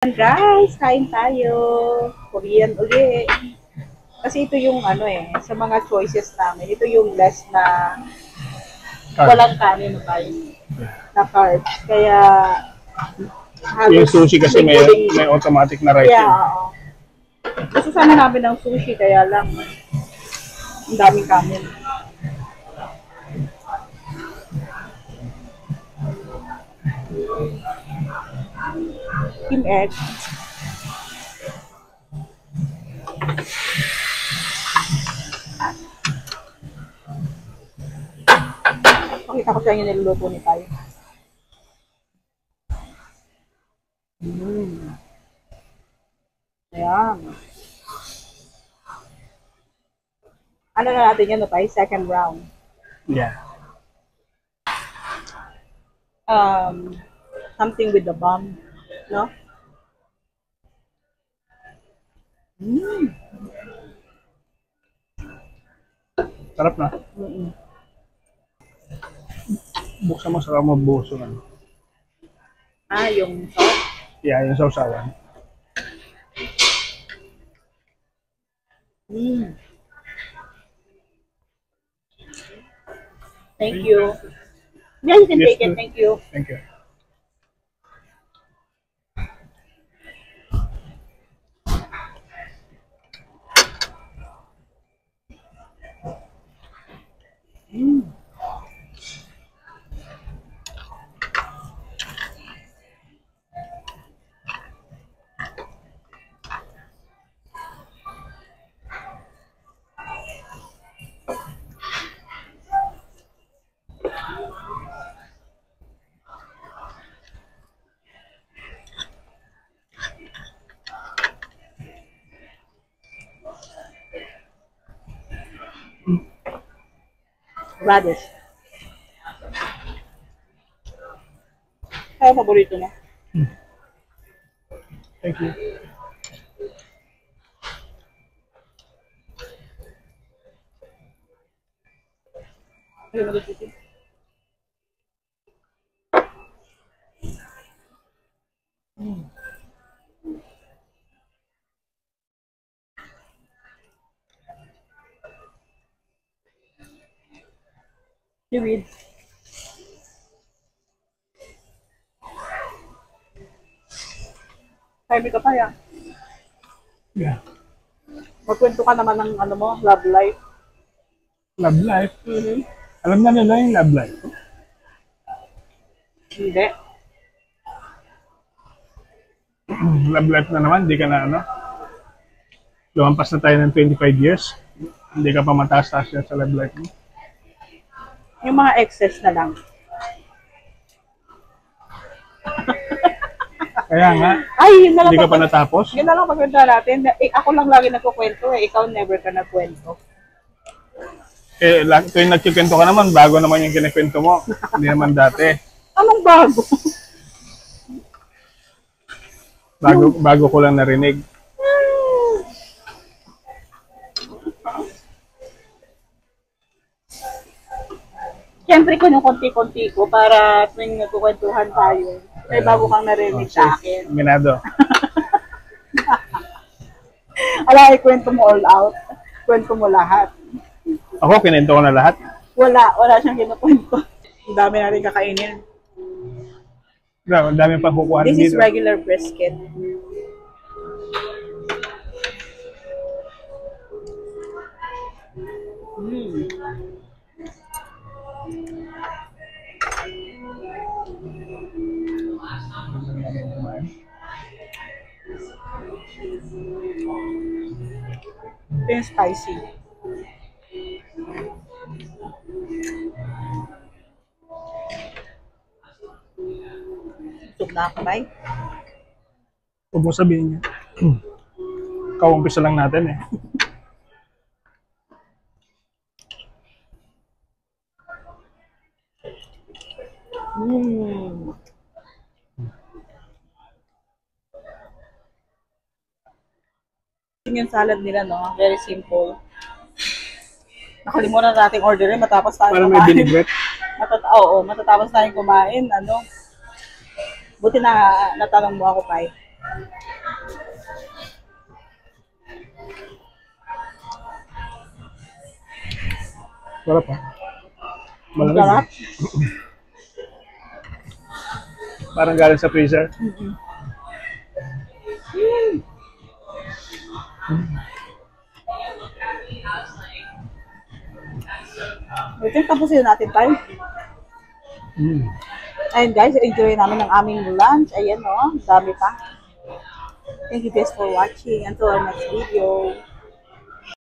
Guys, kain tayo. Korean uli. Kasi ito yung ano sa mga choices namin, ito yung less na walang kanin na carbs. Kaya yung sushi kasi may automatic na rice. Yeah, oo. Gusto sana namin ng sushi, kaya lang ang daming kanin. Team egg. Pakita ko sa inyo niluluto ni Pai. Ayan. Ano na natin yan, Pai? Second round. Yeah. Something with the bomb, no? Sarap na. Buksan mo sa mabuso na. Yung sauce? Yeah, yung sausawan. Thank you. Yeah, you can take it. Thank you. Thank you. Radish. Kaya paborito mo? Thank you. Ayaw mo dito. Seaweed. Sabi ka pa yan. Yeah. Magkwento ka naman ng ano mo, love life. Love life? Alam na nila yung love life. Hindi. Love life na naman, hindi ka na ano. Lumampas na tayo ng 25 years. Hindi ka pa mataas-taas yan sa love life mo. Yung mga excess na lang. Kaya nga, Ay, yun na lang hindi ka pa natapos. Yun na lang pagkwenta natin. Ako lang lagi nagkukwento ikaw never ka nagkwento. Tuwing nagkikwento ka naman, bago naman yung kinikwento mo. Hindi naman dati. Anong bago? Bago ko lang narinig. Siyempre ko yung konti-konti ko para tuwing nagkukwentuhan tayo. May bago kang narinig sa akin. Minado. Ala, ikwento mo all out. Kwento mo lahat. Ako, kinento ko na lahat. Wala siyang kinukwento. Ang dami natin kakainin. Ang dami pa kukuha dito. This is regular brisket. Ito yung spicy. Busog na ako, Bay. Huwag mo sabihin niya. Kaumpisa lang natin eh. Yung salad nila, no? Very simple. Nakalimutan nating orderin matapos tayo Para may vinaigrette. matatapos tayong kumain, ano. Buti na natanong mo ako, Pai. Sarap pa. Ang Malamig. sarap. Parang galing sa freezer. Ito yung tapusin natin tayo. Mm. Ayun guys, enjoy namin ang aming lunch. Ayan o, dami pa. Thank you guys for watching. Until our next video.